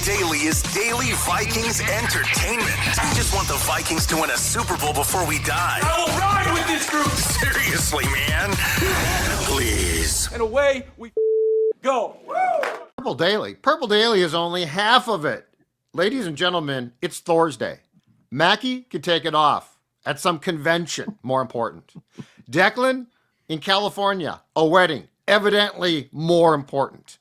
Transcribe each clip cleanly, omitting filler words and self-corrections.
Daily is daily Vikings entertainment. We just want the Vikings to win a Super Bowl before we die. I will ride with this group. Seriously, man. Please. And away we go. Purple Daily. Purple Daily is only half of it. Ladies and gentlemen, it's THORSDAY. Mackie could take it off at some convention, more important. Declan in California, a wedding, evidently more important.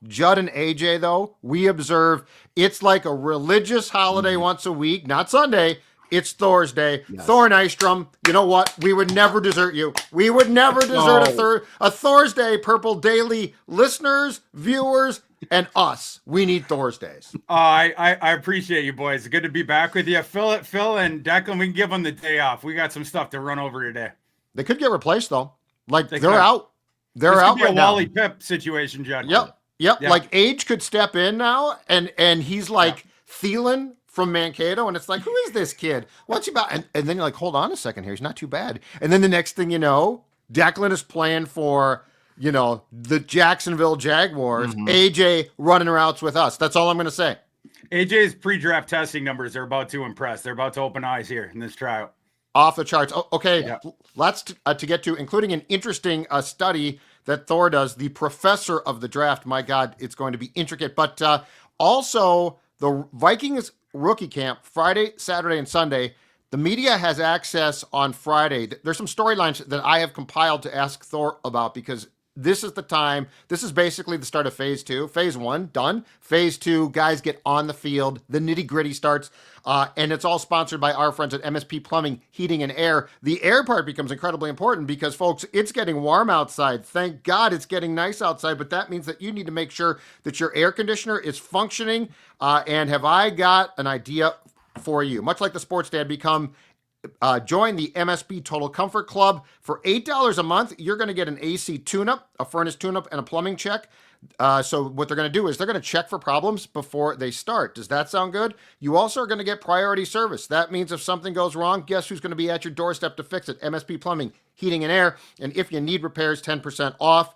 Judd and AJ, though, we observe it's like a religious holiday once a week, not Sunday. It's THORSDAY. Yes. Thor Nystrom, you know what? We would never desert you. We would never desert a THORSDAY. Purple Daily listeners, viewers, and us. We need THORSDAYs. I appreciate you, boys. Good to be back with you. Phil and Declan, we can give them the day off. We got some stuff to run over today. They could get replaced, though. Like, they're out. They're this out could be right a now. Wally Pip situation, Judd. Yep. Like, Age could step in now, and he's like Thielen from Mankato, and it's like, who is this kid? What's he about? And then you're like, hold on a second here. He's not too bad. And then the next thing you know, Declan is playing for, the Jacksonville Jaguars. Mm-hmm. AJ running routes with us. That's all I'm going to say. AJ's pre-draft testing numbers are about to impress. They're about to open eyes here in this tryout. Off the charts. Okay, lots to get to, including an interesting study that Thor does, the professor of the draft. My God, it's going to be intricate. But also, the Vikings rookie camp, Friday, Saturday, and Sunday. The media has access on Friday. There's some storylines that I have compiled to ask Thor about because this is the time. This is basically the start of phase 2. Phase 1, done. Phase 2, guys get on the field. The nitty-gritty starts. And it's all sponsored by our friends at MSP Plumbing, Heating, and Air. The air part becomes incredibly important because, folks, it's getting warm outside. Thank God it's getting nice outside, but that means that you need to make sure that your air conditioner is functioning. And have I got an idea for you? Much like the Sports Dad, join the MSP Total Comfort Club. For $8 a month, you're going to get an AC tune-up, a furnace tune-up, and a plumbing check. So what they're going to do is they're going to check for problems before they start. Does that sound good? You also are going to get priority service. That means if something goes wrong, guess who's going to be at your doorstep to fix it? MSP Plumbing, Heating, and Air. And if you need repairs, 10% off.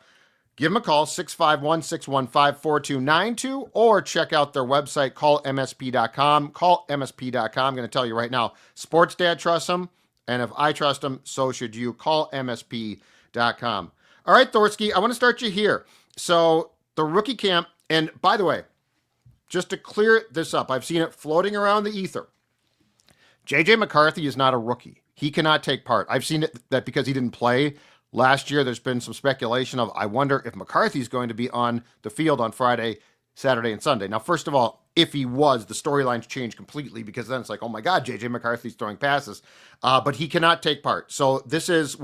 Give them a call, 651-615-4292, or check out their website, callmsp.com. Call MSP.com. I'm going to tell you right now, Sports Dad trusts them, and if I trust them, so should you. Call MSP.com. All right, Thorsky, I want to start you here. So the rookie camp, and by the way, just to clear this up, I've seen it floating around the ether. J.J. McCarthy is not a rookie. He cannot take part. I've seen it that because he didn't play last year, there's been some speculation of, I wonder if McCarthy's going to be on the field on Friday, Saturday, and Sunday. Now, first of all, if he was, the storylines change completely because then it's like, oh my God, J.J. McCarthy's throwing passes. But he cannot take part. So this is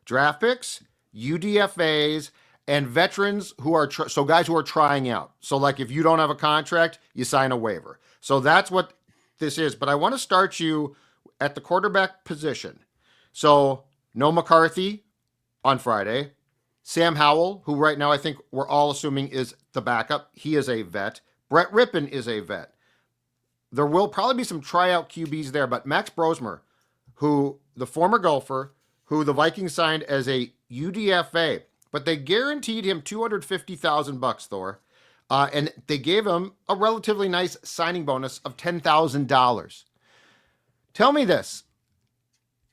draft picks, UDFAs, and veterans who are, guys who are trying out. So like if you don't have a contract, you sign a waiver. So that's what this is. But I want to start you at the quarterback position. So no McCarthy on Friday. Sam Howell, who right now I think we're all assuming is the backup. He is a vet. Brett Rippon is a vet. There will probably be some tryout QBs there, but Max Brosmer, who the former golfer, who the Vikings signed as a UDFA, but they guaranteed him $250,000, Thor, and they gave him a relatively nice signing bonus of $10,000. Tell me this.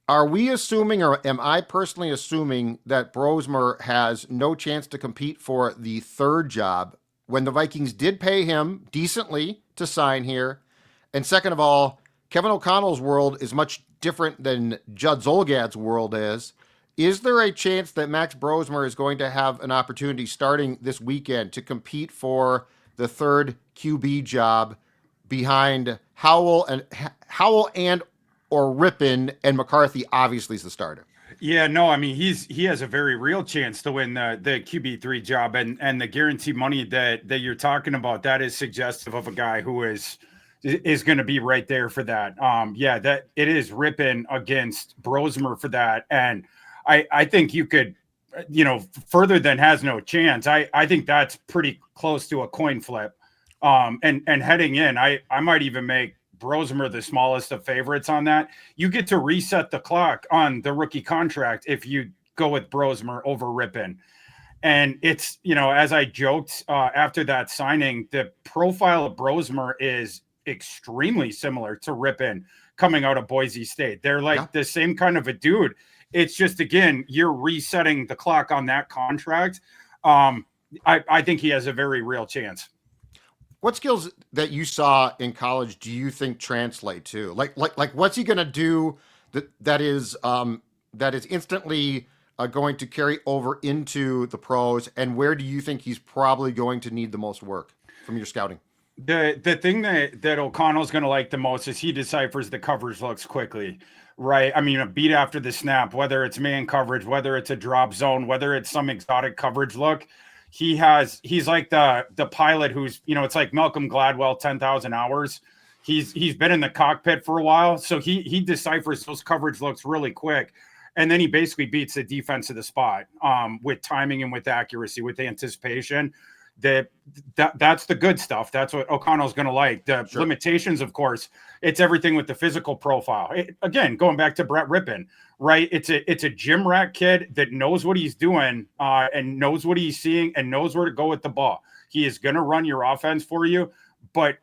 Are we assuming, or am I personally assuming, that Brosmer has no chance to compete for the third job when the Vikings did pay him decently to sign here? And second of all, Kevin O'Connell's world is much different than Judd Zolgad's world is. Is there a chance that Max Brosmer is going to have an opportunity starting this weekend to compete for the third QB job behind Howell and or Rippon, and McCarthy obviously is the starter? Yeah, no, I mean, he has a very real chance to win the QB3 job, and the guaranteed money that you're talking about, that is suggestive of a guy who is going to be right there for that. That it is Rippon against Brosmer for that, and I think you could, further than has no chance. I think that's pretty close to a coin flip. And heading in, I might even make Brosmer the smallest of favorites on that. You get to reset the clock on the rookie contract if you go with Brosmer over Rippon. And it's, as I joked after that signing, the profile of Brosmer is extremely similar to Rippon coming out of Boise State. They're like the same kind of a dude. It's just, again, you're resetting the clock on that contract. I think he has a very real chance. What skills that you saw in college do you think translate to? Like what's he going to do that is instantly going to carry over into the pros, and where do you think he's probably going to need the most work from your scouting? The thing that O'Connell's going to like the most is he deciphers the coverage looks quickly, right? I mean, a beat after the snap, whether it's man coverage, whether it's a drop zone, whether it's some exotic coverage look. He's like the pilot who's, it's like Malcolm Gladwell, 10,000 hours. He's been in the cockpit for a while. So he deciphers those coverage looks really quick. And then he basically beats the defense of the spot with timing and with accuracy, with anticipation. That's the good stuff. That's what O'Connell's going to like. The limitations, of course, it's everything with the physical profile. Again, going back to Brett Rippon, right? It's a gym rat kid that knows what he's doing and knows what he's seeing and knows where to go with the ball. He is going to run your offense for you, but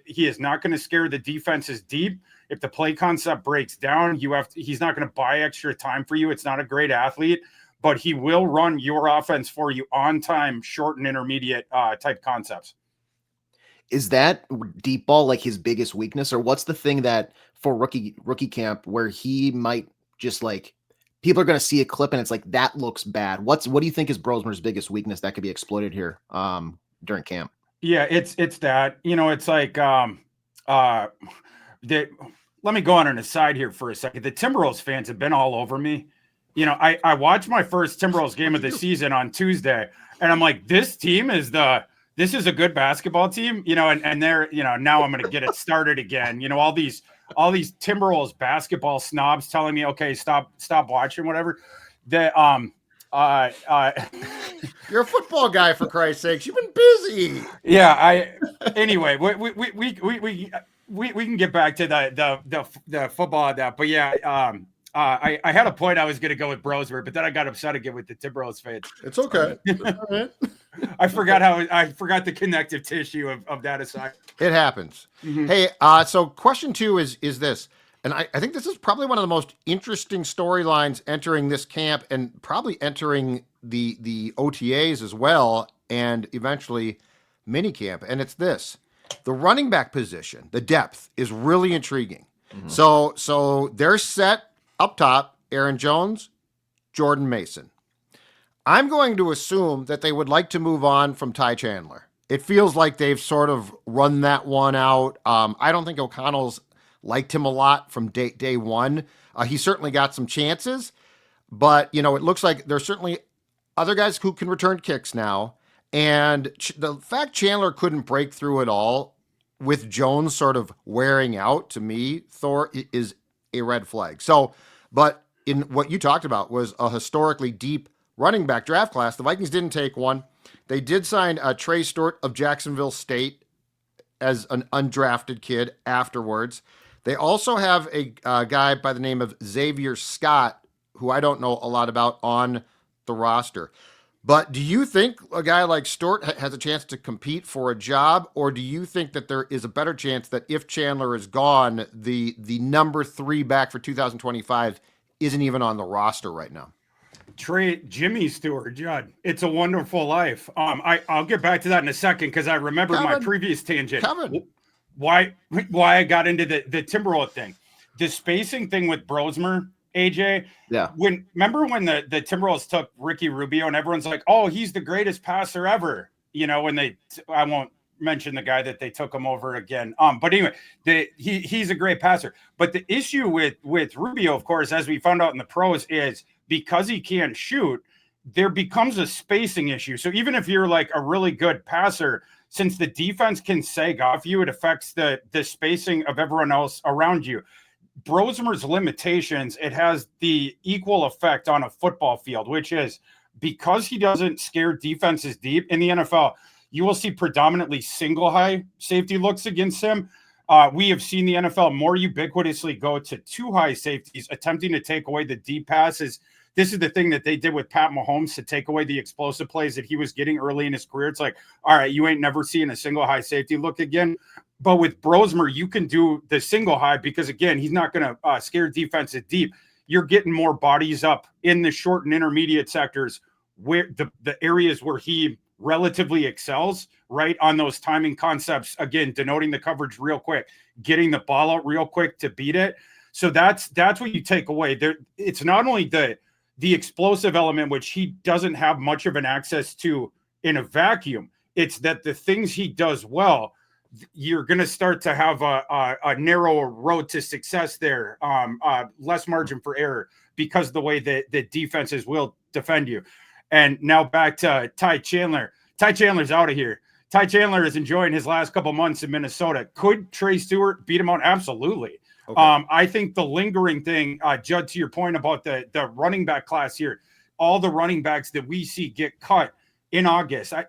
he is not going to scare the defenses deep. If the play concept breaks down, he's not going to buy extra time for you. It's not a great athlete, but he will run your offense for you on time, short and intermediate type concepts. Is that deep ball like his biggest weakness, or what's the thing that for rookie camp where he might just like people are going to see a clip and it's like that looks bad? What do you think is Brosmer's biggest weakness that could be exploited here during camp? Yeah, it's that, it's like let me go on an aside here for a second. The Timberwolves fans have been all over me. I watched my first Timberwolves game of the season on Tuesday, and I'm like, this team is this is a good basketball team, and they're, now I'm going to get it started again. All these Timberwolves basketball snobs telling me, okay, stop watching, whatever. You're a football guy, for Christ's sakes. You've been busy. Yeah. Anyway, we can get back to the football of that, but yeah. I had a point I was going to go with Brosmer, but then I got upset again with the Timberwolves fans. It's okay. All right. I forgot the connective tissue of that aside. It happens. Mm-hmm. Hey, so question 2 is this, and I think this is probably one of the most interesting storylines entering this camp and probably entering the OTAs as well, and eventually minicamp. And it's this: the running back position, the depth is really intriguing. Mm-hmm. So they're set up top: Aaron Jones, Jordan Mason. I'm going to assume that they would like to move on from Ty Chandler. It feels like they've sort of run that one out. I don't think O'Connell's liked him a lot from day one. He certainly got some chances, but it looks like there's certainly other guys who can return kicks now. And the fact Chandler couldn't break through at all with Jones sort of wearing out, to me, Thor, is a red flag. So, but in what you talked about was a historically deep running back draft class. The Vikings didn't take one. They did sign Tre Stewart of Jacksonville State as an undrafted kid afterwards. They also have a guy by the name of Xavier Scott, who I don't know a lot about, on the roster. But do you think a guy like Stewart has a chance to compete for a job, or do you think that there is a better chance that if Chandler is gone, the number 3 back for 2025 isn't even on the roster right now? Jimmy Stewart, Judd. It's a Wonderful Life. I'll get back to that in a second because I remember my previous tangent. Why I got into the Timberwolves thing. The spacing thing with Brosmer, AJ. Yeah. Remember when the Timberwolves took Ricky Rubio and everyone's like, oh, he's the greatest passer ever. When I won't mention the guy that they took him over again. But anyway, he's a great passer. But the issue with Rubio, of course, as we found out in the pros, is because he can't shoot, there becomes a spacing issue. So even if you're like a really good passer, since the defense can sag off you, it affects the spacing of everyone else around you. Brosmer's limitations, it has the equal effect on a football field, which is because he doesn't scare defenses deep in the NFL, you will see predominantly single high safety looks against him. We have seen the NFL more ubiquitously go to 2 high safeties attempting to take away the deep passes this is the thing that they did with Pat Mahomes to take away the explosive plays that he was getting early in his career. It's like, all right, you ain't never seeing a single high safety look again. But with Brosmer, you can do the single high because, again, he's not going to scare defenses deep. You're getting more bodies up in the short and intermediate sectors where the areas where he relatively excels, right, on those timing concepts, again, denoting the coverage real quick, getting the ball out real quick to beat it. So that's what you take away there. It's not only the explosive element, which he doesn't have much of an access to in a vacuum. It's that the things he does well, you're going to start to have a narrower road to success there, less margin for error because of the way that the defenses will defend you. And now back to Ty Chandler. Ty Chandler's out of here. Ty Chandler is enjoying his last couple months in Minnesota. Could Tre Stewart beat him out? Absolutely. Okay. I think the lingering thing, Judd, to your point about the running back class here, all the running backs that we see get cut in August. I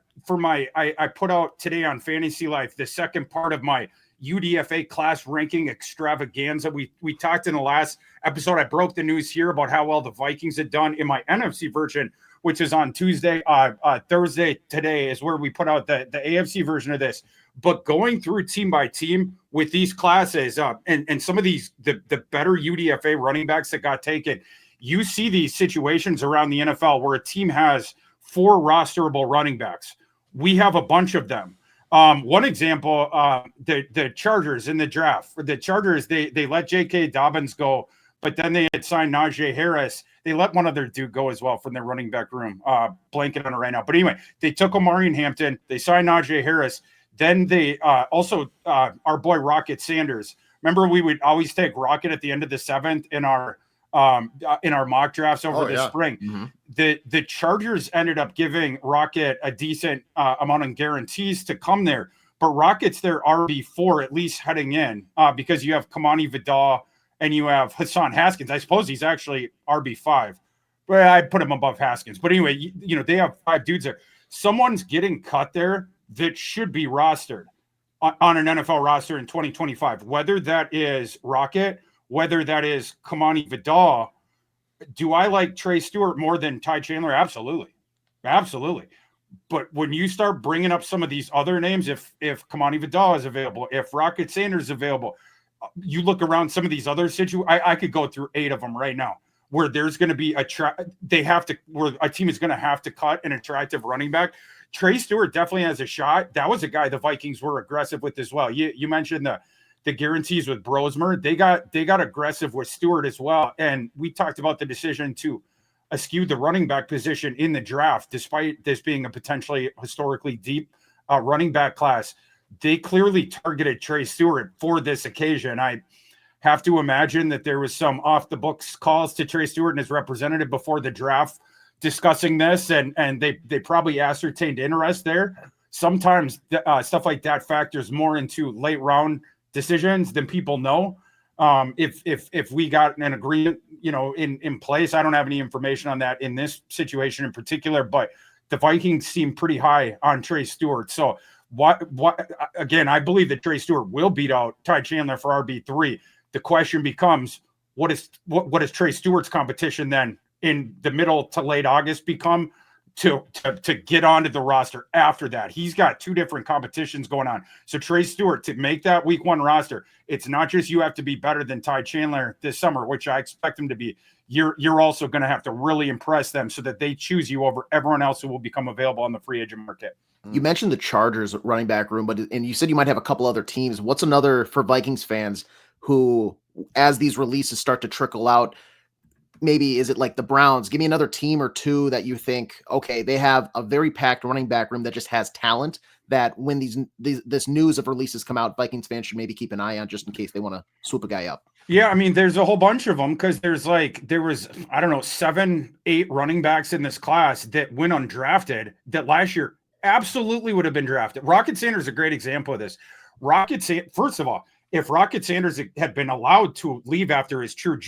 put out today on Fantasy Life the second part of my UDFA class ranking extravaganza. We talked in the last episode. I broke the news here about how well the Vikings had done. In my NFC version, which is on Tuesday, Thursday today is where we put out the AFC version of this. But going through team by team with these classes and some of these, the better UDFA running backs that got taken, you see these situations around the NFL where a team has 4 rosterable running backs. We have a bunch of them. One example, the Chargers in the draft. For the Chargers, they let J.K. Dobbins go, but then they had signed Najee Harris. They let one other dude go as well from their running back room. Blanking on it right now. But anyway, they took Omarion Hampton. They signed Najee Harris. Then they also our boy Rocket Sanders. Remember, we would always take Rocket at the end of the 7th in our mock drafts over the spring. Mm-hmm. The Chargers ended up giving Rocket a decent amount of guarantees to come there, but Rocket's their RB4 at least heading in because you have Kamani Vidal and you have Hassan Haskins. I suppose he's actually RB5, but I'd put him above Haskins. But anyway, you know, they have 5 dudes there. Someone's getting cut there that should be rostered on an NFL roster in 2025, whether that is Rocket, whether that is Kamani Vidal. Do I like Tre Stewart more than Ty Chandler? Absolutely. Absolutely. But when you start bringing up some of these other names, if Kamani Vidal is available, if Rocket Sanders is available, you look around some of these other situations, I could go through 8 of them right now where there's going to be where a team is going to have to cut an attractive running back. Tre Stewart definitely has a shot. That was a guy the Vikings were aggressive with as well. You mentioned the guarantees with Brosmer. They got aggressive with Stewart as well. And we talked about the decision to eschew the running back position in the draft, despite this being a potentially historically deep running back class. They clearly targeted Tre Stewart for this occasion. I have to imagine that there was some off the books calls to Tre Stewart and his representative before the draft discussing this, and they probably ascertained interest there. Sometimes stuff like that factors more into late round decisions than people know. If we got an agreement, you know, in place, I don't have any information on that in this situation in particular, but the Vikings seem pretty high on Tre Stewart. So what again, I believe that Tre Stewart will beat out Ty Chandler for RB3. The question becomes, what is Tre Stewart's competition then in the middle to late August become to get onto the roster after that? He's got 2 different competitions going on. So Tre Stewart, to make that week 1 roster, it's not just you have to be better than Ty Chandler this summer, which I expect him to be. You're also going to have to really impress them so that they choose you over everyone else who will become available on the free agent market. You mentioned the Chargers running back room, and you said you might have a couple other teams. What's another for Vikings fans who, as these releases start to trickle out, maybe is it like the Browns? Give me another team or 2 that you think, okay, they have a very packed running back room that just has talent, that when this news of releases come out, Vikings fans should maybe keep an eye on just in case they want to swoop a guy up. Yeah, I mean, there's a whole bunch of them because there was, I don't know, 7, 8 running backs in this class that went undrafted that last year absolutely would have been drafted. Rocket Sanders is a great example of this. First of all, if Rocket Sanders had been allowed to leave after his true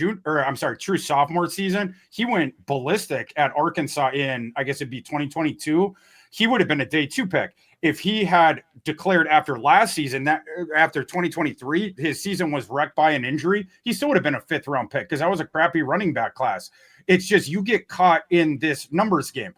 sophomore season, he went ballistic at Arkansas in, I guess it'd be 2022. He would have been a day 2 pick. If he had declared after last season, that after 2023, his season was wrecked by an injury, he still would have been a 5th round pick because that was a crappy running back class. It's just you get caught in this numbers game.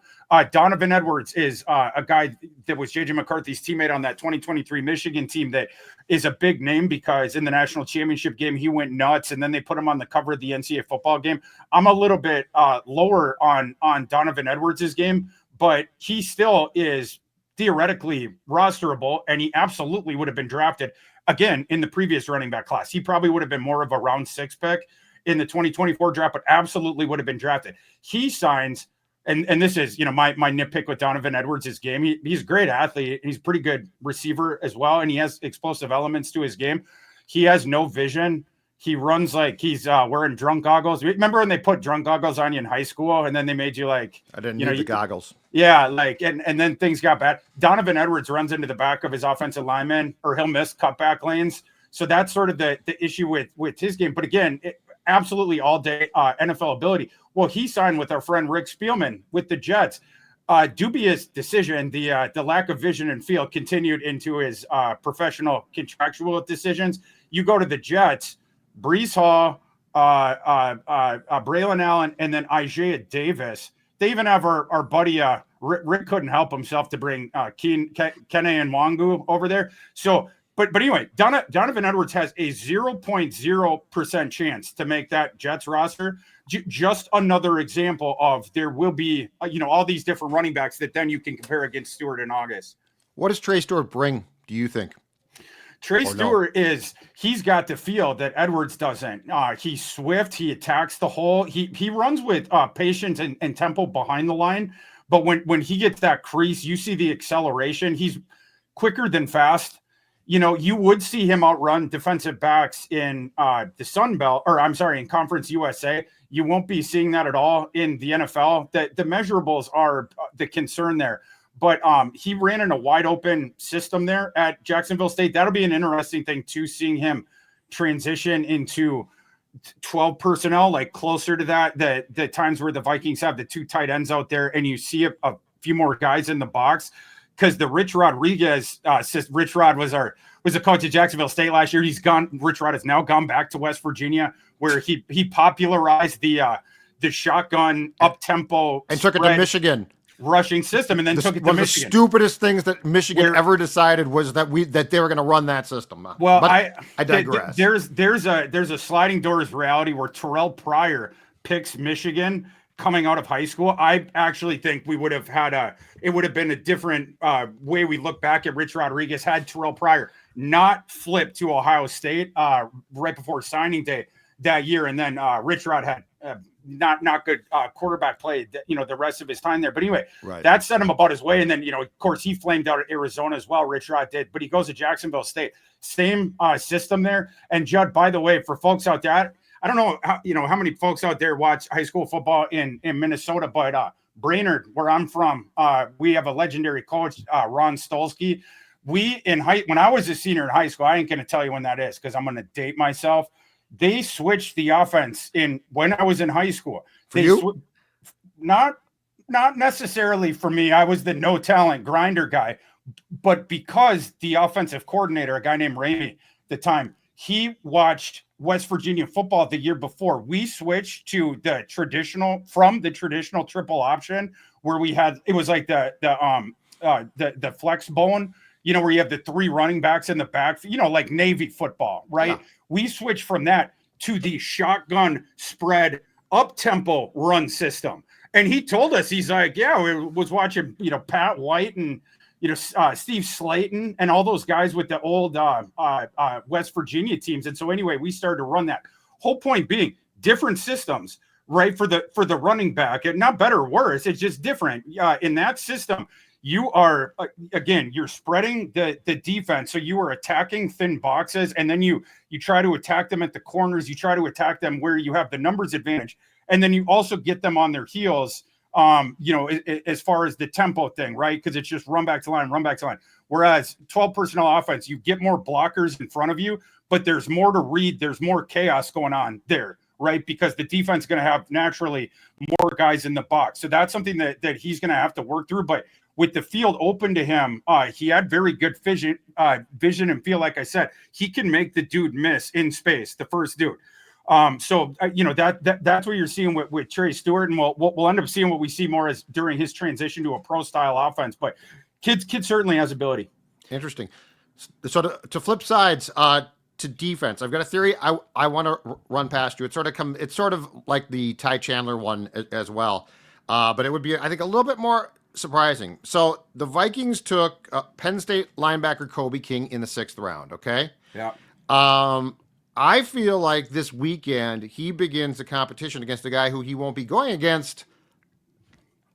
Donovan Edwards is a guy that was J.J. McCarthy's teammate on that 2023 Michigan team that is a big name because in the national championship game, he went nuts, and then they put him on the cover of the NCAA football game. I'm a little bit lower on Donovan Edwards' game, but he still is theoretically rosterable, and he absolutely would have been drafted again in the previous running back class. He probably would have been more of a round 6 pick in the 2024 draft, but absolutely would have been drafted. He signs, and this is, my nitpick with Donovan Edwards' game. He's a great athlete. He's a pretty good receiver as well, and he has explosive elements to his game. He has no vision. He runs like he's wearing drunk goggles. Remember when they put drunk goggles on you in high school, and then they made you like, I didn't need the goggles. Yeah, and then things got bad. Donovan Edwards runs into the back of his offensive lineman, or he'll miss cutback lanes. So that's sort of the issue with his game. But again, absolutely all day NFL ability. Well, he signed with our friend Rick Spielman with the Jets. Dubious decision. The lack of vision and feel continued into his professional contractual decisions. You go to the Jets, Brees Hall, Braylon Allen, and then Isaiah Davis. They even have our buddy Rick couldn't help himself to bring Kene and Wangu over there. So, but anyway, Donovan Edwards has a 0.0% chance to make that Jets roster. Just another example of there will be all these different running backs that then you can compare against Stewart in August. What does Trey Stewart bring, do you think? Trey Stewart he's got the feel that Edwards doesn't. He's swift. He attacks the hole. He runs with patience and tempo behind the line. But when he gets that crease, you see the acceleration. He's quicker than fast. You would see him outrun defensive backs in the Sun Belt, in Conference USA. You won't be seeing that at all in the NFL. The measurables are the concern there. But he ran in a wide open system there at Jacksonville State. That'll be an interesting thing too, seeing him transition into 12 personnel, like closer to the times where the Vikings have the 2 tight ends out there, and you see a few more guys in the box. Because the Rich Rodriguez, Rich Rod was a coach at Jacksonville State last year. He's gone. Rich Rod has now gone back to West Virginia, where he popularized the shotgun up tempo and took it to Michigan rushing system, and then took it to Michigan. One of the stupidest things that Michigan ever decided was that they were going to run that system. Well, but I digress. There's a sliding doors reality where Terrell Pryor picks Michigan coming out of high school. I actually think we would have it would have been a different way we look back at Rich Rodriguez had Terrell Pryor not flipped to Ohio State right before signing day that year, and then Rich Rod had not good quarterback play, the rest of his time there. But anyway, that set him about his way. And then, of course, he flamed out at Arizona as well. Rich Rod did, but he goes to Jacksonville State, same system there. And Judd, by the way, for folks out there, I don't know how many folks out there watch high school football in Minnesota, but Brainerd, where I'm from, we have a legendary coach, Ron Stolsky. When I was a senior in high school, I ain't going to tell you when that is because I'm going to date myself. They switched the offense when I was in high school. Not necessarily for me. I was the no talent grinder guy, but because the offensive coordinator, a guy named Ramey at the time, he watched West Virginia football the year before. We switched to the traditional triple option where it was like the flex bone, where you have the 3 running backs in the back, like Navy football, right? Yeah. We switched from that to the shotgun spread up-tempo run system. And he told us, he's like, yeah, we was watching, Pat White and, Steve Slayton and all those guys with the old West Virginia teams. And so anyway, we started to run that. Whole point being different systems, right? For the running back, and not better or worse. It's just different. In that system, you are, again, you're spreading the defense. So you are attacking thin boxes, and then you try to attack them at the corners. You try to attack them where you have the numbers advantage. And then you also get them on their heels, as far as the tempo thing, right? Because it's just run back to line. Whereas 12 personnel offense, you get more blockers in front of you, but there's more to read. There's more chaos going on there, right? Because the defense is going to have naturally more guys in the box. So that's something that he's going to have to work through. But with the field open to him, he had very good vision and feel. Like I said, he can make the dude miss in space, the first dude. That's what you're seeing with Tre Stewart, and we'll end up seeing what we see more as during his transition to a pro style offense. But kid certainly has ability. Interesting. So to flip sides, to defense, I've got a theory I want to run past you. It's sort of like the Ty Chandler one as well, but it would be, I think, a little bit more surprising. So the Vikings took Penn State linebacker Kobe King in the 6th round. Okay. Yeah. I feel like this weekend he begins the competition against a guy who he won't be going against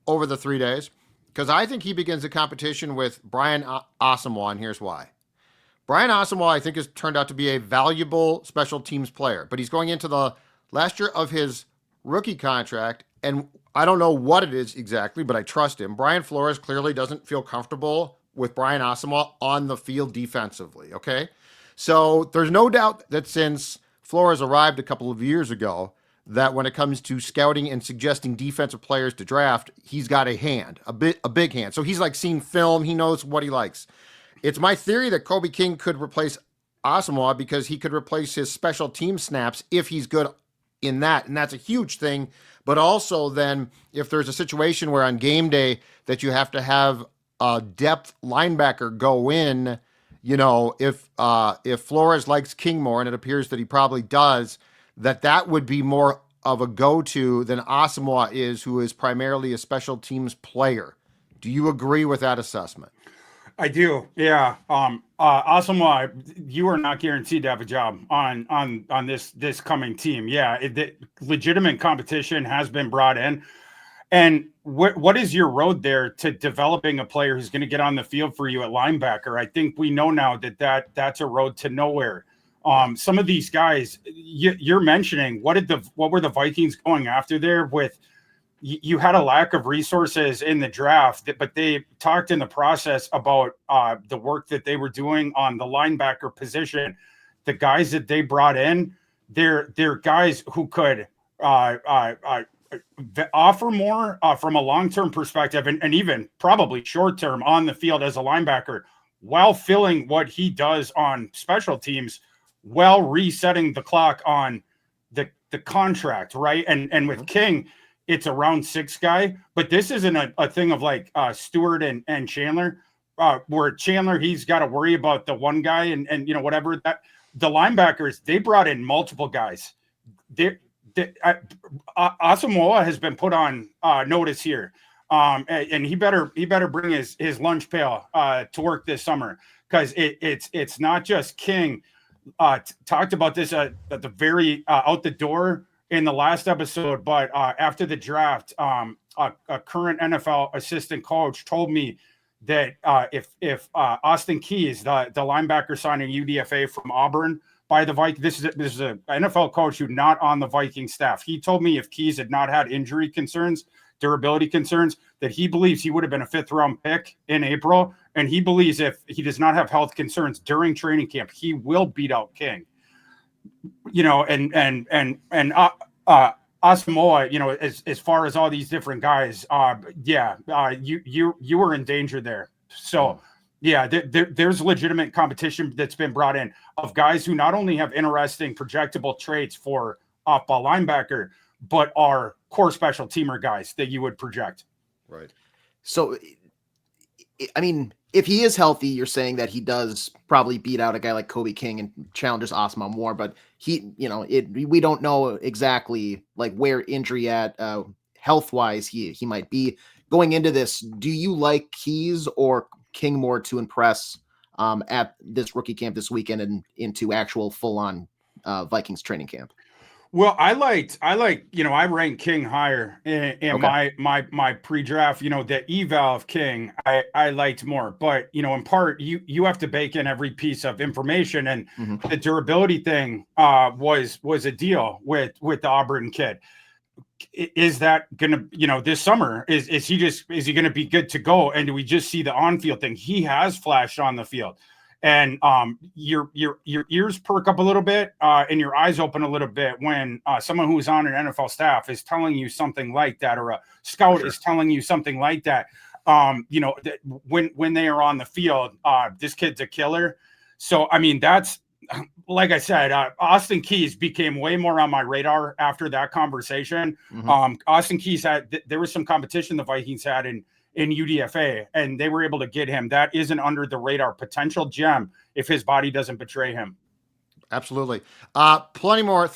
over the 3 days, because I think he begins the competition with Brian Asamoah, and here's why. Brian Asamoah, I think, has turned out to be a valuable special teams player, but he's going into the last year of his rookie contract, and I don't know what it is exactly, but I trust him. Brian Flores clearly doesn't feel comfortable with Brian Asamoah on the field defensively, okay? So there's no doubt that since Flores arrived a couple of years ago, that when it comes to scouting and suggesting defensive players to draft, he's got a hand, a big hand. So he's like seen film, he knows what he likes. It's my theory that Kobe King could replace Asamoah because he could replace his special team snaps if he's good in that, and that's a huge thing. But also then, if there's a situation where on game day that you have to have a depth linebacker go in, you know, if Flores likes King more, and it appears that he probably does, that would be more of a go-to than Asamoah is, who is primarily a special teams player. Do you agree with that assessment? I do. Yeah. Asamoah, you are not guaranteed to have a job on this coming team. Yeah. Legitimate competition has been brought in. And what is your road there to developing a player who's going to get on the field for you at linebacker? I think we know now that's a road to nowhere. Some of these guys you're mentioning, what were the Vikings going after there with? You had a lack of resources in the draft, but they talked in the process about the work that they were doing on the linebacker position. The guys that they brought in, they're guys who could offer more from a long-term perspective and even probably short-term on the field as a linebacker, while filling what he does on special teams, while resetting the clock on the contract, right? And with King, it's a round 6 guy, but this isn't a thing of like Stewart and Chandler, where Chandler, he's got to worry about the one guy and you know, whatever. That the linebackers, they brought in multiple guys. Asamoah has been put on notice here, and he better bring his lunch pail to work this summer, because it's not just King. Talked about this at the very out the door in the last episode, but after the draft, a current NFL assistant coach told me that if Austin Keys, the linebacker signing UDFA from Auburn by the Vikings, this is an NFL coach who's not on the Viking staff. He told me if Keys had not had injury concerns, durability concerns, that he believes he would have been a 5th round pick in April, and he believes if he does not have health concerns during training camp, he will beat out King. You know, and Asamoah, you know, as far as all these different guys, you were in danger there. So, yeah, there's legitimate competition that's been brought in of guys who not only have interesting projectable traits for off-ball linebacker, but are core special teamer guys that you would project. Right. So, I mean, if he is healthy, you're saying that he does probably beat out a guy like Kobe King and challenges Asamoah more, but he, you know, we don't know exactly like where injury at health wise he might be going into this. Do you like Keys or King more to impress at this rookie camp this weekend and into actual full on Vikings training camp? Well, I ranked King higher in okay. my pre-draft. You know, the eval of King, I liked more, but you know, in part, you have to bake in every piece of information, and the durability thing was a deal with the Auburn kid. Is that gonna, you know, this summer is he gonna be good to go? And do we just see the on-field thing? He has flashed on the field. And your ears perk up a little bit and your eyes open a little bit when someone who's on an NFL staff is telling you something like that, or a scout is telling you something like that. You know, when they are on the field, this kid's a killer. So, I mean, that's like I said, Austin Keys became way more on my radar after that conversation. Austin Keys there was some competition the Vikings had in UDFA, and they were able to get him. That is an under the radar potential gem if his body doesn't betray him. Absolutely. Plenty more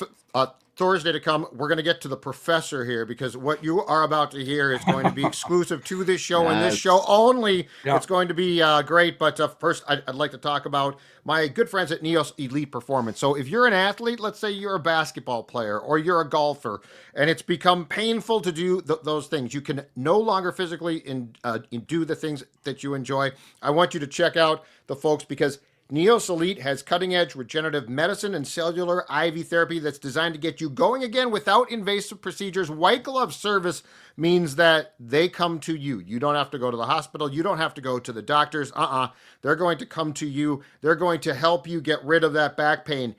Thursday to come. We're going to get to the professor here because what you are about to hear is going to be exclusive to this show and this show only. Yeah. It's going to be great. But first, I'd like to talk about my good friends at Neos Elite Performance. So if you're an athlete, let's say you're a basketball player or you're a golfer, and it's become painful to do those things, you can no longer physically do the things that you enjoy. I want you to check out the folks because Neos Elite has cutting-edge regenerative medicine and cellular IV therapy that's designed to get you going again without invasive procedures. White glove service means that they come to you. You don't have to go to the hospital. You don't have to go to the doctors. They're going to come to you. They're going to help you get rid of that back pain,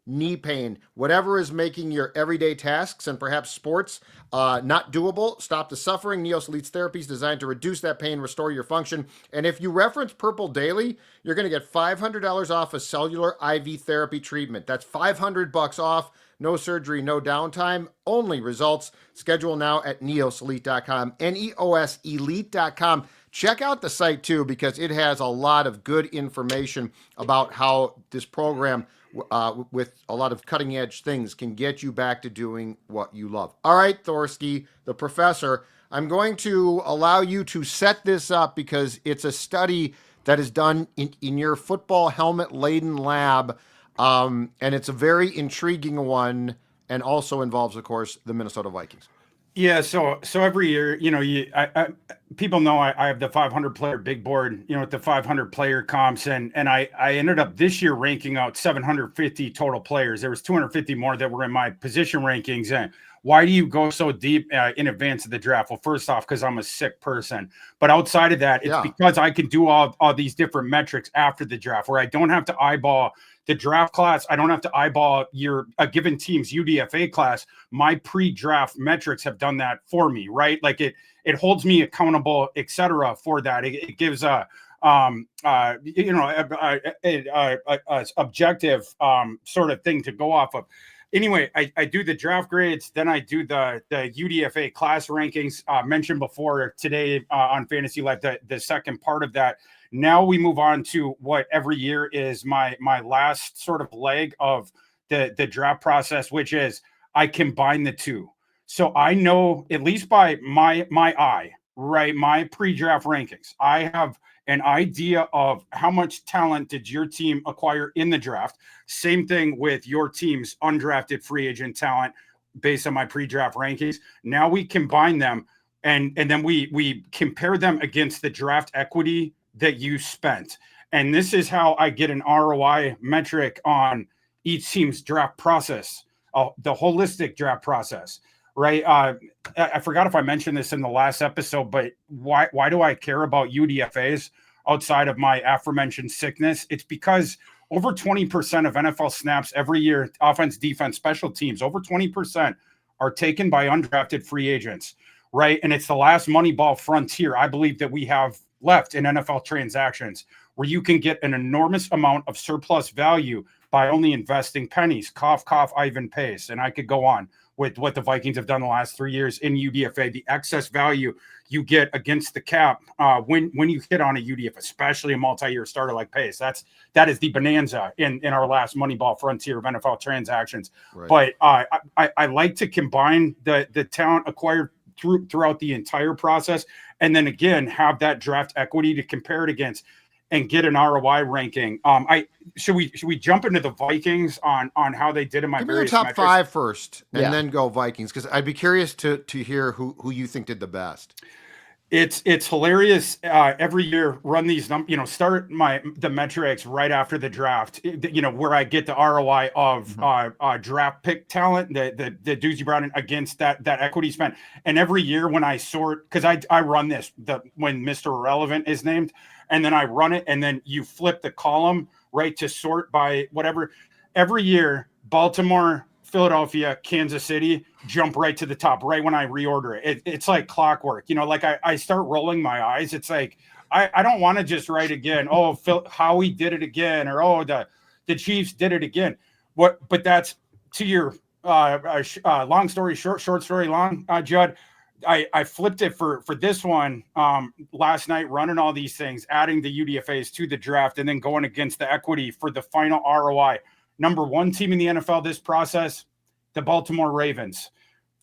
knee pain, whatever is making your everyday tasks and perhaps sports not doable. Stop the suffering. Neos Elite's therapy is designed to reduce that pain, restore your function. And if you reference Purple Daily, you're going to get $500 off a cellular IV therapy treatment. That's $500 off. No surgery, no downtime, only results. Schedule now at neoselite.com, Neos elite.com. Check out the site too, because it has a lot of good information about how this program with a lot of cutting edge things can get you back to doing what you love. All right, Thorsky, the professor, I'm going to allow you to set this up because it's a study that is done in your football helmet laden lab. And it's a very intriguing one and also involves, of course, the Minnesota Vikings. Yeah, so every year, people know I have the 500 player big board, with the 500 player comps, and I ended up this year ranking out 750 total players. There was 250 more that were in my position rankings. And why do you go so deep in advance of the draft? Well, first off, because I'm a sick person, but outside of that, it's because I can do all these different metrics after the draft, where I don't have to eyeball the draft class. I don't have to eyeball a given team's UDFA class. My pre-draft metrics have done that for me, right? Like it holds me accountable, et cetera, for that. It gives a objective sort of thing to go off of. Anyway, I do the draft grades, then I do the UDFA class rankings mentioned before today on Fantasy Life, the second part of that. Now we move on to what every year is my last sort of leg of the draft process, which is I combine the two. So I know, at least by my eye, right, my pre-draft rankings, I have an idea of how much talent did your team acquire in the draft. Same thing with your team's undrafted free agent talent based on my pre-draft rankings. Now we combine them and then we compare them against the draft equity that you spent. And this is how I get an ROI metric on each team's draft process, the holistic draft process, right? I forgot if I mentioned this in the last episode, but why do I care about UDFAs outside of my aforementioned sickness? It's because over 20% of NFL snaps every year, offense, defense, special teams, over 20% are taken by undrafted free agents, right? And it's the last Moneyball frontier, I believe, that we have left in NFL transactions, where you can get an enormous amount of surplus value by only investing pennies. Cough, cough, Ivan Pace. And I could go on with what the Vikings have done the last 3 years in UDFA, the excess value you get against the cap when you hit on a UDFA, especially a multi-year starter like Pace. That is the bonanza in our last Moneyball frontier of NFL transactions. Right. But I like to combine the talent acquired throughout the entire process, and then again have that draft equity to compare it against and get an ROI ranking. Should we jump into the Vikings on how they did in my various top metrics? 5 first, and then go Vikings, because I'd be curious to hear who you think did the best. It's hilarious. Every year, run these numbers. Start the metrics right after the draft. Where I get the ROI of draft pick talent, the dudes you brought in against that equity spent. And every year when I sort, because I run this when Mr. Irrelevant is named, and then I run it, and then you flip the column right to sort by whatever. Every year, Baltimore, Philadelphia, Kansas City jump right to the top right when I reorder it. It's like clockwork. Like I start rolling my eyes. It's like I don't want to just write again. Oh, Howie did it again, or the The Chiefs did it again. But that's to your long story short story long, Judd. I flipped it for this one last night, running all these things, adding the UDFAs to the draft, and then going against the equity for the final ROI. Number 1 team in the NFL this process, the Baltimore Ravens,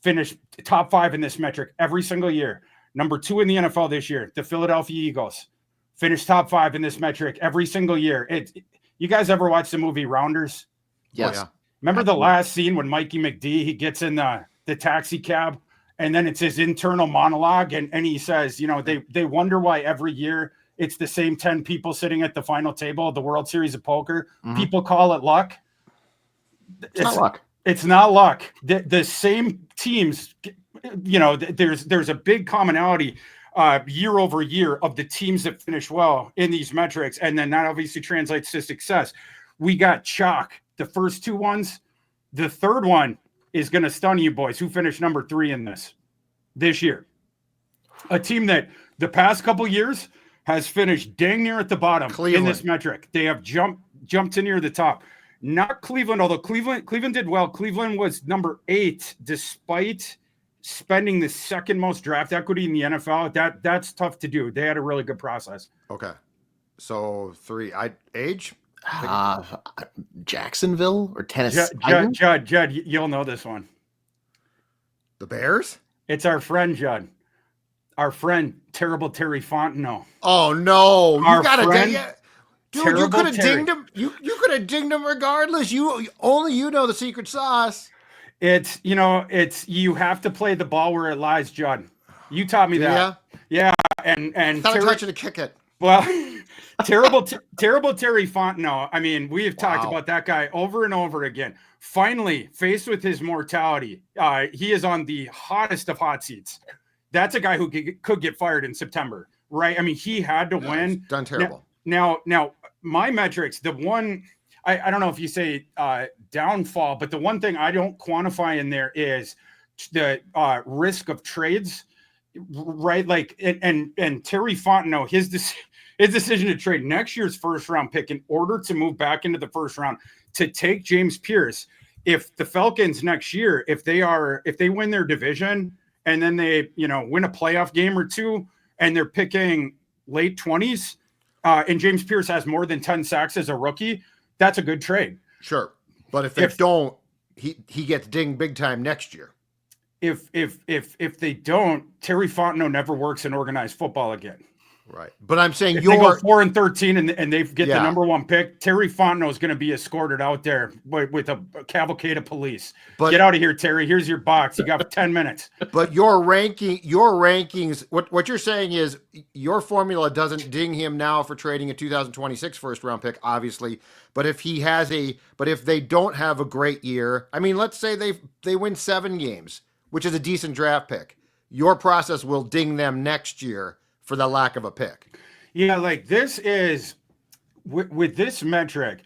finished top 5 in this metric every single year. Number 2 in the NFL this year, the Philadelphia Eagles, finished top 5 in this metric every single year. You guys ever watch the movie Rounders? Yes. Oh, yeah. Remember the last scene when Mikey McD, he gets in the taxi cab, and then it's his internal monologue, and he says, they wonder why every year it's the same 10 people sitting at the final table of the World Series of Poker. Mhm. People call it luck. It's not luck. It's not luck. The same teams, there's a big commonality year over year of the teams that finish well in these metrics, and then that obviously translates to success. We got chalk the first 2 ones. The third one is going to stun you boys. Who finished number 3 in this year? A team that the past couple years has finished dang near at the bottom in this metric. They have jumped to near the top. Not Cleveland, although Cleveland did well. Cleveland was number 8 despite spending the second most draft equity in the NFL. That's tough to do. They had a really good process. Okay. So 3. Age? Jacksonville or Tennessee? Judd, you'll know this one. The Bears? It's our friend, Judd. Our friend, Terrible Terry Fontenot. Oh, no. Our You got to friend, ding it. Dude, you could have dinged him. You could have dinged him regardless. Only you know the secret sauce. It's you have to play the ball where it lies, Judd. You taught me that. Yeah. And Not a touch it to kick it. Well, terrible Terry Fontenot. I mean, we have talked about that guy over and over again. Finally, faced with his mortality, he is on the hottest of hot seats. That's a guy who could get fired in September, right? I mean, he had to win. Done terrible. Now, my metrics, the one, I don't know if you say downfall, but the one thing I don't quantify in there is the risk of trades, right? Like, and Terry Fontenot, his decision to trade next year's first round pick in order to move back into the first round to take James Pierce. If the Falcons next year, if they win their division and then they, win a playoff game or 2 and they're picking late 20s, and James Pierce has more than 10 sacks as a rookie, that's a good trade. Sure. But if they don't, he gets dinged big time next year. If they don't, Terry Fontenot never works in organized football again. Right. But I'm saying if they go 4-13 and they get the number 1 pick, Terry Fontenot is going to be escorted out there with a cavalcade of police. Get out of here, Terry. Here's your box. You got 10 minutes. But your rankings, what you're saying is your formula doesn't ding him now for trading a 2026 first round pick, obviously. But if they don't have a great year, I mean, let's say they win 7 games, which is a decent draft pick. Your process will ding them next year for the lack of a pick. Yeah, like this is with this metric,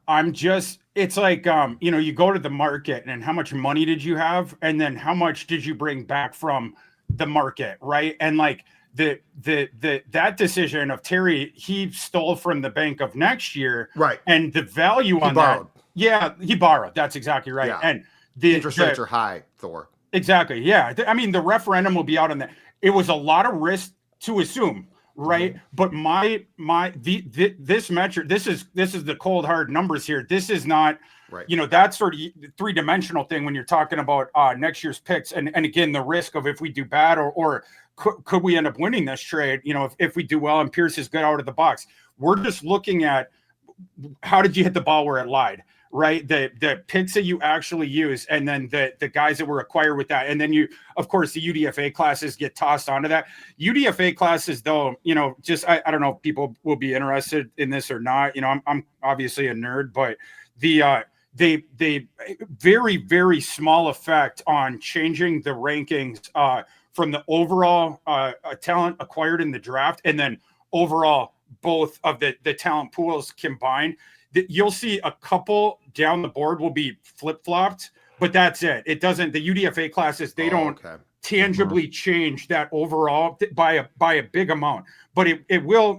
it's like you go to the market and how much money did you have and then how much did you bring back from the market, right? And like that decision of Terry, he stole from the bank of next year, right? And the value on that, he borrowed. That's exactly right. Yeah. And the interest rates are high, Thor. Exactly. Yeah. I mean, the referendum will be out on that. It was a lot of risk to assume, right? Mm-hmm. But this metric, this is the cold hard numbers here. This is not, right. That sort of 3-dimensional thing when you're talking about next year's picks, and again the risk of if we do bad or could we end up winning this trade? If we do well and Pierce is good out of the box, we're just looking at how did you hit the ball where it lied. Right. The picks that you actually use and then the guys that were acquired with that. And then of course, the UDFA classes get tossed onto that. UDFA classes, though, just I don't know if people will be interested in this or not. I'm obviously a nerd, but they very, very small effect on changing the rankings from the overall talent acquired in the draft and then overall both of the talent pools combined. You'll see a couple down the board will be flip-flopped, but that's it. It doesn't, the UDFA classes, they don't tangibly change that overall by a big amount, but it will,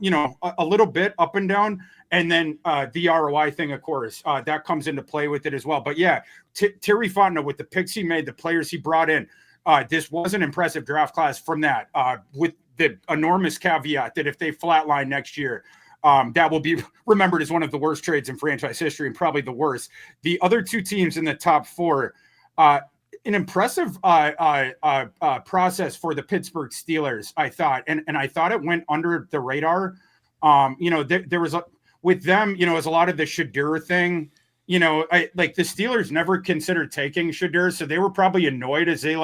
a little bit up and down. And then the ROI thing, of course, that comes into play with it as well. But yeah, Terry Fontenot, with the picks he made, the players he brought in, this was an impressive draft class from that, with the enormous caveat that if they flatline next year, that will be remembered as one of the worst trades in franchise history, and probably the worst. The other two teams in the top four, an impressive process for the Pittsburgh Steelers, I thought, and I thought it went under the radar. There was with them, as a lot of the Shedeur thing. Like the Steelers never considered taking Shedeur, so they were probably annoyed as they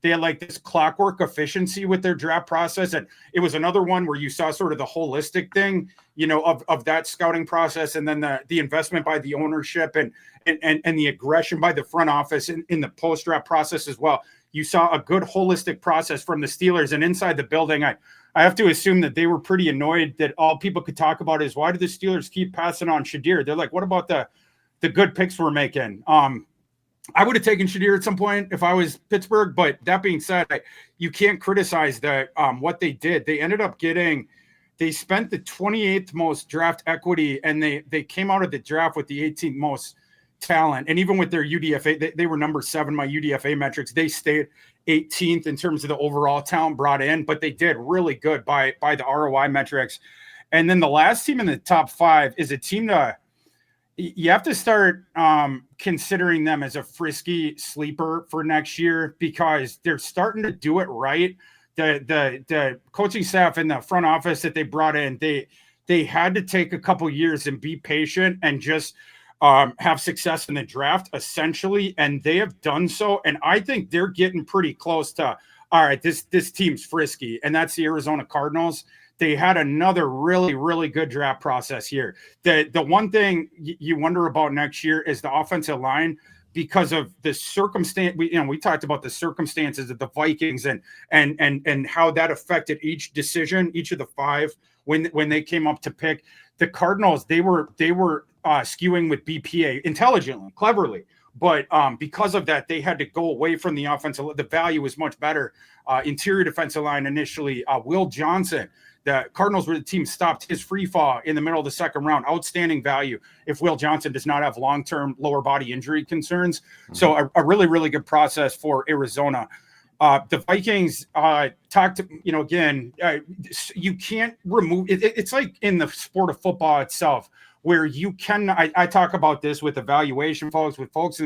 had this clockwork efficiency with their draft process. And it was another one where you saw sort of the holistic thing, of that scouting process, and then the investment by the ownership and the aggression by the front office in the post-draft process as well. You saw a good holistic process from the Steelers, and inside the building, I have to assume that they were pretty annoyed that all people could talk about is, why do the Steelers keep passing on Shedeur? They're like, what about the good picks we're making? I would have taken Shedeur at some point if I was Pittsburgh, but that being said, you can't criticize that what they did. They ended up they spent the 28th most draft equity, and they came out of the draft with the 18th most talent. And even with their UDFA, they were number 7, my UDFA metrics. They stayed 18th in terms of the overall talent brought in, but they did really good by the ROI metrics. And then the last team in the top 5 is a team that you have to start considering them as a frisky sleeper for next year, because they're starting to do it right. The coaching staff and the front office that they brought in, they had to take a couple years and be patient and just have success in the draft, essentially, and they have done so. And I think they're getting pretty close to, all right, this team's frisky, and that's the Arizona Cardinals. They had another really, really good draft process here. The one thing you wonder about next year is the offensive line, because of the circumstance. We talked about the circumstances of the Vikings and how that affected each decision, each of the 5 when they came up to pick. The Cardinals, they were skewing with BPA intelligently, cleverly. But because of that, they had to go away from the offensive. The value was much better. Interior defensive line initially. Will Johnson, the Cardinals were the team stopped his free fall in the middle of the second round. Outstanding value if Will Johnson does not have long-term lower body injury concerns. Mm-hmm. So a really, really good process for Arizona. The Vikings talked, again, you can't remove it. It's like in the sport of football itself, where you can, I talk about this with evaluation folks,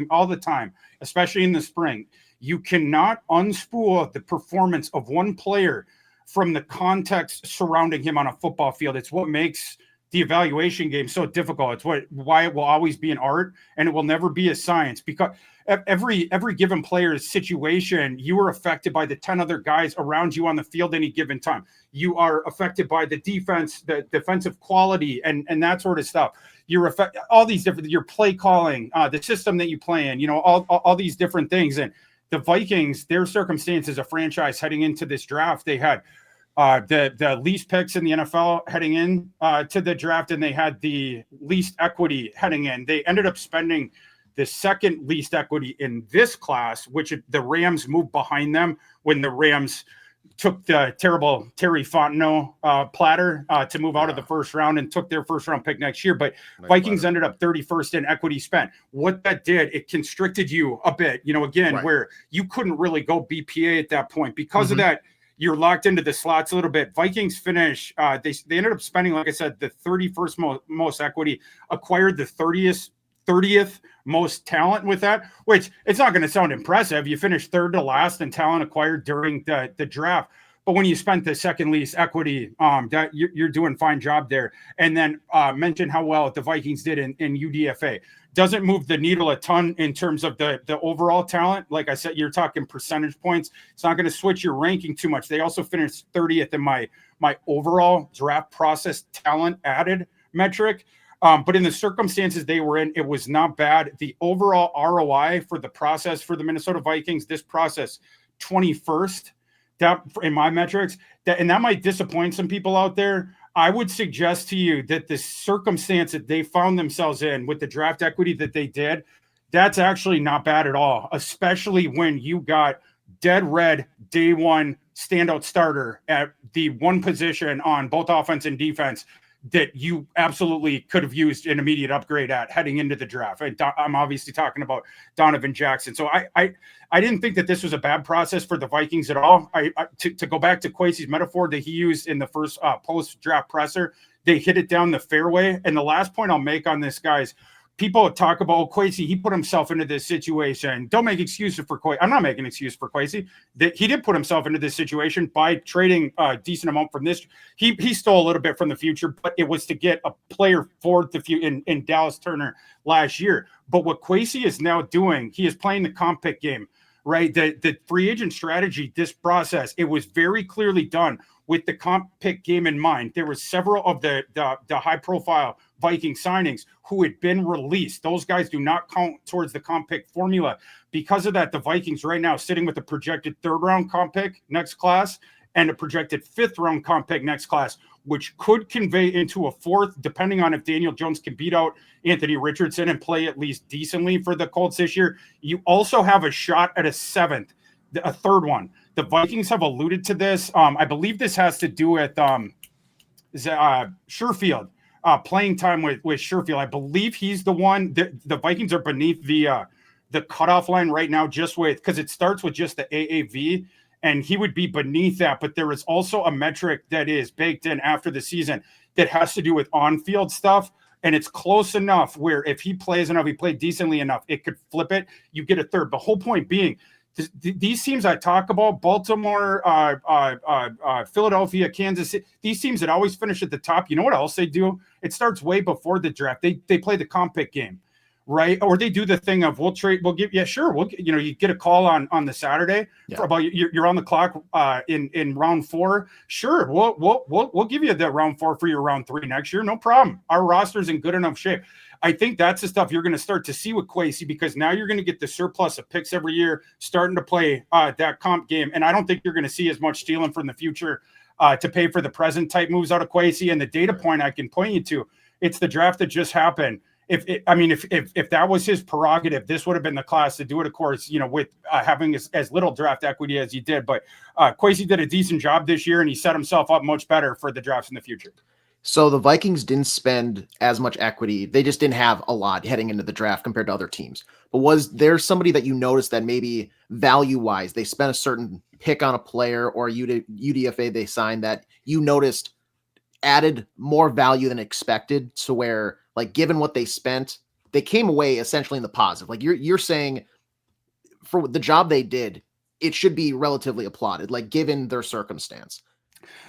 all the time, especially in the spring. You cannot unspool the performance of one player from the context surrounding him on a football field. It's what makes the evaluation game so difficult. It's why it will always be an art, and it will never be a science, because every given player's situation, you are affected by the 10 other guys around you on the field any given time. You are affected by the defense, the defensive quality, and that sort of stuff. You're affected all these different, your play calling, the system that you play in, all these different things. And the Vikings, their circumstance as a franchise heading into this draft, they had the least picks in the NFL heading in to the draft, and they had the least equity heading in. They ended up spending the second least equity in this class, which the Rams moved behind them when the Rams took the terrible Terry Fontenot platter to move out of the first round and took their first round pick next year. But Vikings ended up 31st in equity spent. What that did, it constricted you a bit, where you couldn't really go BPA at that point. Because of that, you're locked into the slots a little bit. Vikings finish, they ended up spending, like I said, the 31st most equity, acquired the 30th most talent with that, which it's not going to sound impressive. You finished third to last in talent acquired during the draft. But when you spent the second least equity, that you're doing a fine job there. And then mention how well the Vikings did in UDFA. Doesn't move the needle a ton in terms of the overall talent. Like I said, you're talking percentage points. It's not going to switch your ranking too much. They also finished 30th in my overall draft process talent added metric. But in the circumstances they were in, it was not bad. The overall ROI for the process for the Minnesota Vikings, this process, 21st, that in my metrics, and that might disappoint some people out there. I would suggest to you that the circumstance that they found themselves in with the draft equity that they did, that's actually not bad at all, especially when you got dead red day one standout starter at the one position on both offense and defense that you absolutely could have used an immediate upgrade at heading into the draft. I'm obviously talking about Donovan Jackson. So I didn't think that this was a bad process for the Vikings at all. To go back to Kwesi's metaphor that he used in the first post-draft presser, they hit it down the fairway. And the last point I'll make on this, guys, people talk about Kwesi. He put himself into this situation. Don't make excuses for Kwesi. I'm not making an excuse for Kwesi. That he did put himself into this situation by trading a decent amount from this. He stole a little bit from the future, but it was to get a player for the future in Dallas Turner last year. But what Kwesi is now doing, he is playing the comp pick game, right? The free agent strategy, this process, it was very clearly done with the comp pick game in mind. There were several of the high profile Viking signings who had been released. Those guys do not count towards the comp pick formula. Because of that, the Vikings right now sitting with a projected 3rd round comp pick next class and a projected 5th round comp pick next class, which could convey into a 4th, depending on if Daniel Jones can beat out Anthony Richardson and play at least decently for the Colts this year. You also have a shot at a 7th, a 3rd one. The Vikings have alluded to this. I believe this has to do with Sherfield. Playing time with Sherfield. I believe he's the one that the Vikings are beneath the cutoff line right now, just with because it starts with just the AAV, and he would be beneath that. But there is also a metric that is baked in after the season that has to do with on-field stuff, and it's close enough where if he plays enough, he played decently enough, it could flip it. You get a 3rd. The whole point being, these teams I talk about, Baltimore, Philadelphia, Kansas City, these teams that always finish at the top, you know what else they do? It starts way before the draft. They play the comp pick game, right? Or they do the thing of you get a call on the Saturday about you're on the clock in round 4. Sure, we'll give you the round 4 for your round 3 next year, no problem. Our roster's in good enough shape. I think that's the stuff you're going to start to see with Kwesi, because now you're going to get the surplus of picks every year starting to play that comp game. And I don't think you're going to see as much stealing from the future to pay for the present type moves out of Kwesi. And the data point I can point you to, it's the draft that just happened. If that was his prerogative, this would have been the class to do it, of course, with having as little draft equity as he did. But Kwesi did a decent job this year, and he set himself up much better for the drafts in the future. So the Vikings didn't spend as much equity. They just didn't have a lot heading into the draft compared to other teams. But was there somebody that you noticed that maybe value-wise, they spent a certain pick on a player or UDFA they signed that you noticed added more value than expected, to where, like, given what they spent, they came away essentially in the positive? Like you're saying for the job they did, it should be relatively applauded, like given their circumstance.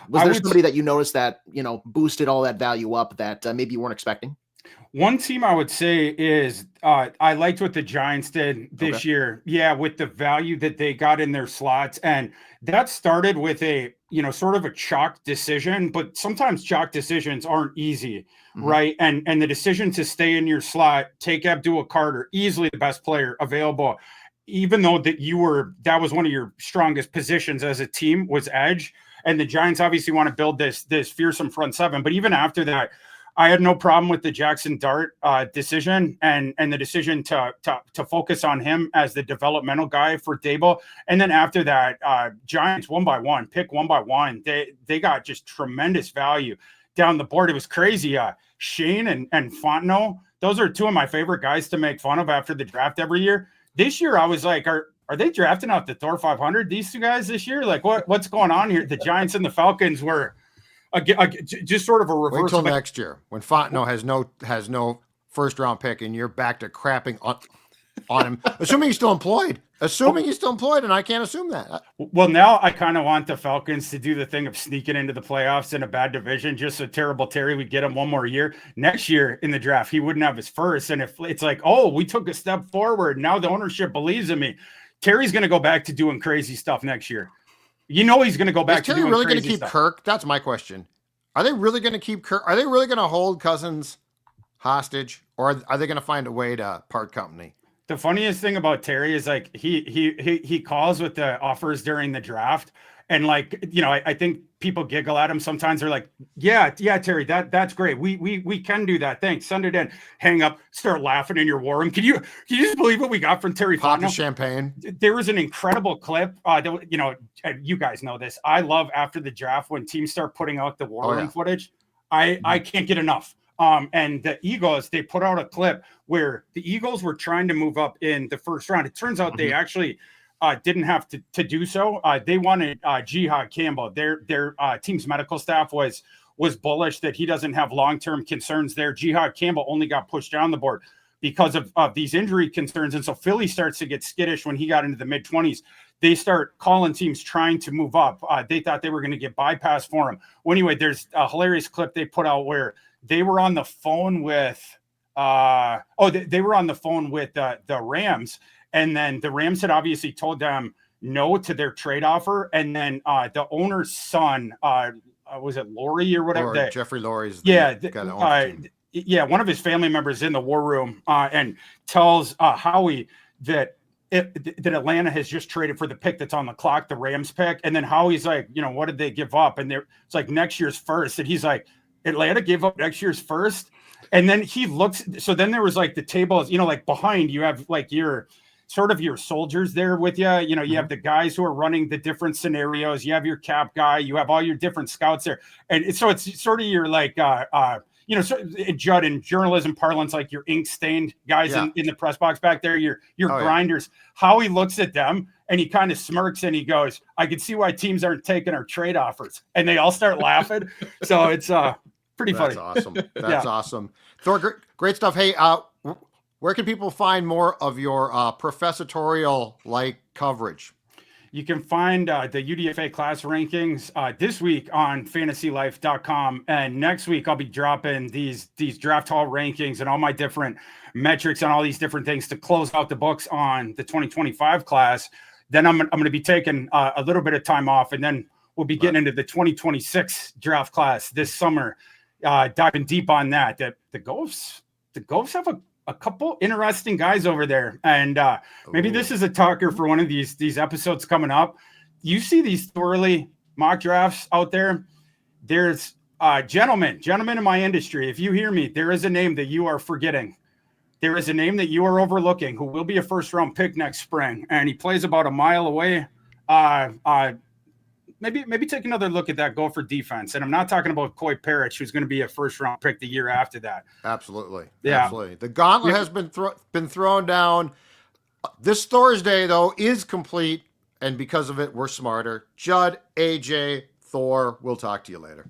Was there somebody that you noticed that, boosted all that value up that maybe you weren't expecting? One team I would say is I liked what the Giants did this year. Yeah, with the value that they got in their slots. And that started with a, sort of a chalk decision, but sometimes chalk decisions aren't easy, right? And the decision to stay in your slot, take Abdul Carter, easily the best player available, even though that was one of your strongest positions as a team, was edge. And the Giants obviously want to build this fearsome front seven. But even after that, I had no problem with the Jackson Dart decision and the decision to focus on him as the developmental guy for Dable. And then after that, Giants pick one by one. They got just tremendous value down the board. It was crazy. Shane and Fontenot, those are two of my favorite guys to make fun of after the draft every year. This year, I was like, are they drafting out the Thor 500, these two guys this year? Like, what's going on here? The Giants and the Falcons were just sort of a reverse. Wait till next year when Fontenot has no first round pick and you're back to crapping on him, assuming he's still employed. And I can't assume that. Well, now I kind of want the Falcons to do the thing of sneaking into the playoffs in a bad division, just so terrible Terry would get him one more year. Next year in the draft, he wouldn't have his first. And if it's like, oh, we took a step forward, now the ownership believes in me, Terry's going to go back to doing crazy stuff next year. He's going to go back to doing crazy stuff. Is Terry really going to keep Kirk? That's my question. Are they really going to keep Kirk? Are they really going to hold Cousins hostage, or are they going to find a way to part company? The funniest thing about Terry is, like, he calls with the offers during the draft, And like, I think people giggle at him. Sometimes they're like, yeah, Terry, that's great. We can do that. Thanks. Send it in. Hang up, start laughing in your war room. Can you just believe what we got from Terry Pop the Fontenot? champagne. There was an incredible clip. You guys know this. I love after the draft when teams start putting out the war room footage. I can't get enough. And the Eagles, they put out a clip where the Eagles were trying to move up in the first round. It turns out they actually didn't have to do so. They wanted Jihad Campbell. Their team's medical staff was bullish that he doesn't have long-term concerns there. Jihad Campbell only got pushed down the board because of these injury concerns. And so Philly starts to get skittish when he got into the mid-20s. They start calling teams trying to move up. They thought they were going to get bypassed for him. Well, anyway, there's a hilarious clip they put out where they were on the phone with they were on the phone with the Rams. And then the Rams had obviously told them no to their trade offer. And then the owner's son, was it Laurie or whatever? Jeffrey Laurie's one of his family members in the war room and tells Howie that Atlanta has just traded for the pick that's on the clock, the Rams pick. And then Howie's like, what did they give up? And it's like next year's first. And he's like, Atlanta gave up next year's first. And then he looks. So then there was like the tables, like behind you have like your soldiers there with you. You have the guys who are running the different scenarios. You have your cap guy. You have all your different scouts there. And so it's sort of your like, Judd, in journalism parlance, like your ink stained guys in the press box back there, your grinders. How he looks at them and he kind of smirks and he goes, I can see why teams aren't taking our trade offers. And they all start laughing. So it's pretty funny. That's awesome. That's awesome. Thor, great stuff. Hey, where can people find more of your professorial-like coverage? You can find the UDFA class rankings this week on fantasylife.com. And next week, I'll be dropping these draft hall rankings and all my different metrics and all these different things to close out the books on the 2025 class. Then I'm going to be taking a little bit of time off, and then we'll be getting into the 2026 draft class this summer, diving deep on that. The Gophs have a couple interesting guys over there. And maybe this is a talker for one of these episodes coming up. You see these thoroughly mock drafts out there. There's gentlemen in my industry. If you hear me, there is a name that you are forgetting. There is a name that you are overlooking who will be a first round pick next spring. And he plays about a mile away. Maybe take another look at that Gopher defense. And I'm not talking about Coy Parrish, who's going to be a first-round pick the year after that. Absolutely. Yeah. Absolutely. The gauntlet has been thrown down. This Thursday, though, is complete, and because of it, we're smarter. Judd, AJ, Thor, we'll talk to you later.